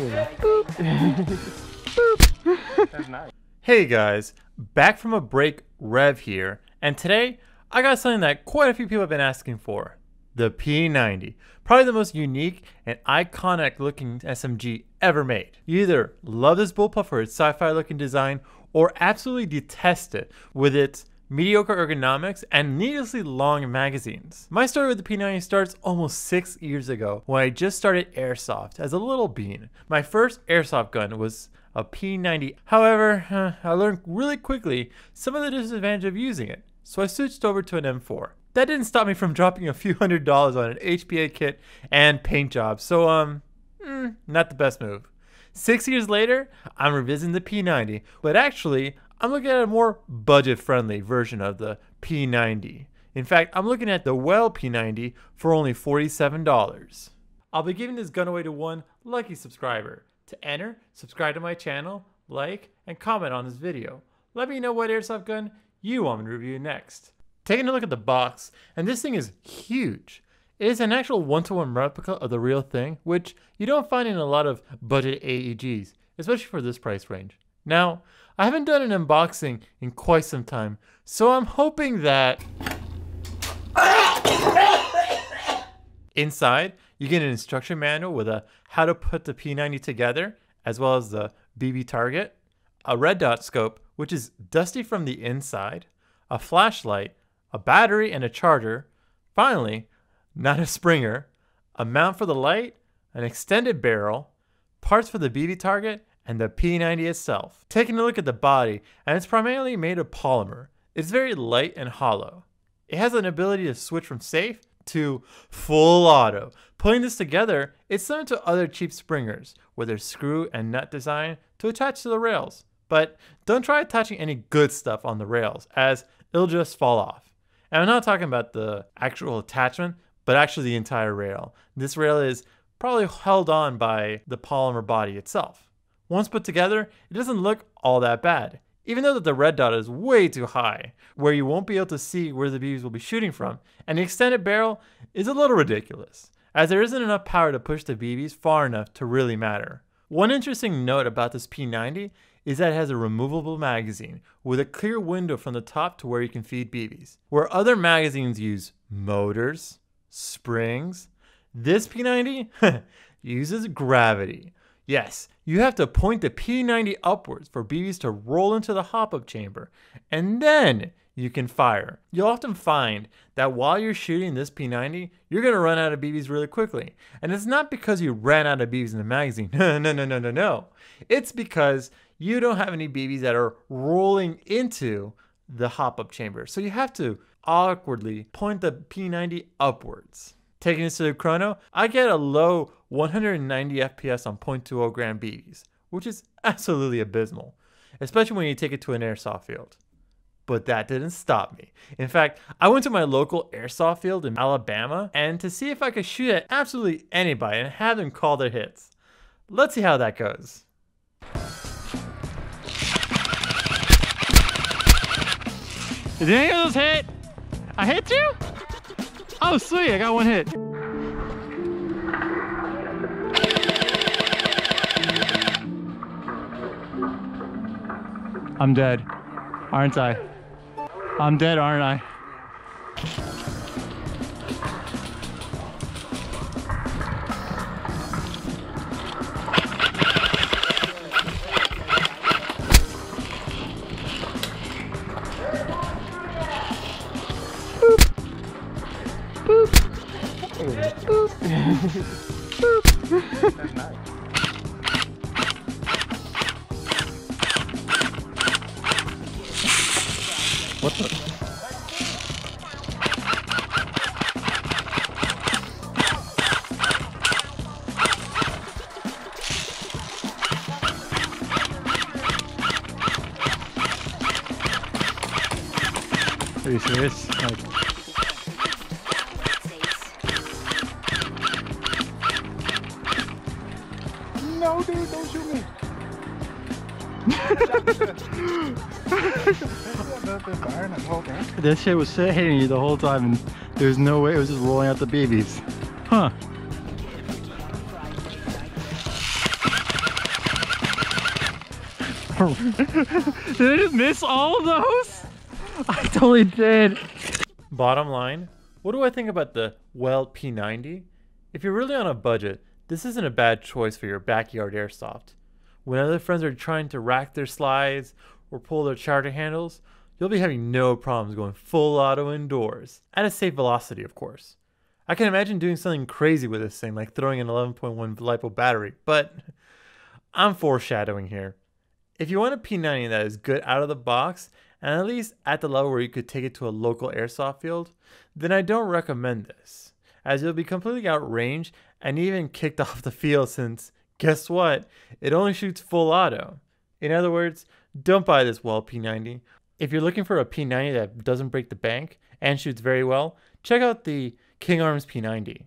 That's nice. Hey guys, back from a break, Rev here, and today I got something that quite a few people have been asking for. The P90, probably the most unique and iconic looking SMG ever made. You either love this bullpup for its sci-fi looking design or absolutely detest it with its mediocre ergonomics and needlessly long magazines. My story with the P90 starts almost 6 years ago when I just started Airsoft as a little bean. My first Airsoft gun was a P90. However, I learned really quickly some of the disadvantage of using it, so I switched over to an M4. That didn't stop me from dropping a few $100s on an HPA kit and paint job, so not the best move. 6 years later, I'm revisiting the P90, but actually, I'm looking at a more budget-friendly version of the P90. In fact, I'm looking at the Well P90 for only $47. I'll be giving this gun away to one lucky subscriber. To enter, subscribe to my channel, like, and comment on this video. Let me know what airsoft gun you want me to review next. Taking a look at the box, and this thing is huge. It is an actual one-to-one replica of the real thing, which you don't find in a lot of budget AEGs, especially for this price range. Now, I haven't done an unboxing in quite some time, so I'm hoping that inside you get an instruction manual with a how to put the P90 together, as well as the BB target, a red dot scope, which is dusty from the inside, a flashlight, a battery and a charger, finally, not a Springer, a mount for the light, an extended barrel, parts for the BB target, and the P90 itself. Taking a look at the body, and it's primarily made of polymer. It's very light and hollow. It has an ability to switch from safe to full auto. Putting this together, it's similar to other cheap Springers, with their screw and nut design to attach to the rails. But don't try attaching any good stuff on the rails, as it'll just fall off. And I'm not talking about the actual attachment, but actually the entire rail. This rail is probably held on by the polymer body itself. Once put together, it doesn't look all that bad, even though the red dot is way too high, where you won't be able to see where the BBs will be shooting from, and the extended barrel is a little ridiculous, as there isn't enough power to push the BBs far enough to really matter. One interesting note about this P90 is that it has a removable magazine with a clear window from the top to where you can feed BBs. Where other magazines use motors, springs, this P90 uses gravity. Yes, you have to point the P90 upwards for BBs to roll into the hop-up chamber, and then you can fire. You'll often find that while you're shooting this P90, you're going to run out of BBs really quickly. And it's not because you ran out of BBs in the magazine. No. It's because you don't have any BBs that are rolling into the hop-up chamber. So you have to awkwardly point the P90 upwards. Taking this to the chrono, I get a low 190 FPS on 0.20 gram BBs, which is absolutely abysmal, especially when you take it to an airsoft field. But that didn't stop me. In fact, I went to my local airsoft field in Alabama and to see if I could shoot at absolutely anybody and have them call their hits. Let's see how that goes. Did any of those hit? I hit you? Oh sweet, I got one hit. I'm dead, aren't I? I'm dead, aren't I? That's nice. What the? Are you serious? Like... No, dude, don't shoot me. That shit was hitting you the whole time, and there's no way it was just rolling out the BBs. Huh. Did I just miss all of those? I totally did. Bottom line, what do I think about the P90? If you're really on a budget, this isn't a bad choice for your backyard airsoft. When other friends are trying to rack their slides or pull their charter handles, you'll be having no problems going full auto indoors, at a safe velocity of course. I can imagine doing something crazy with this thing, like throwing an 11.1 LiPo battery, but I'm foreshadowing here. If you want a P90 that is good out of the box, and at least at the level where you could take it to a local airsoft field, then I don't recommend this, as you'll be completely outranged and even kicked off the field since, guess what, it only shoots full auto. In other words, don't buy this P90. If you're looking for a P90 that doesn't break the bank and shoots very well, check out the King Arms P90. It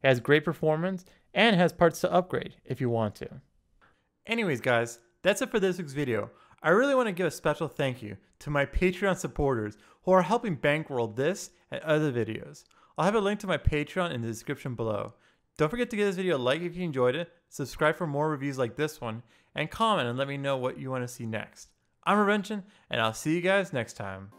has great performance and has parts to upgrade if you want to. Anyways guys, that's it for this week's video. I really want to give a special thank you to my Patreon supporters who are helping bankroll this and other videos. I'll have a link to my Patreon in the description below. Don't forget to give this video a like if you enjoyed it, subscribe for more reviews like this one, and comment and let me know what you want to see next. I'm Reventian, and I'll see you guys next time.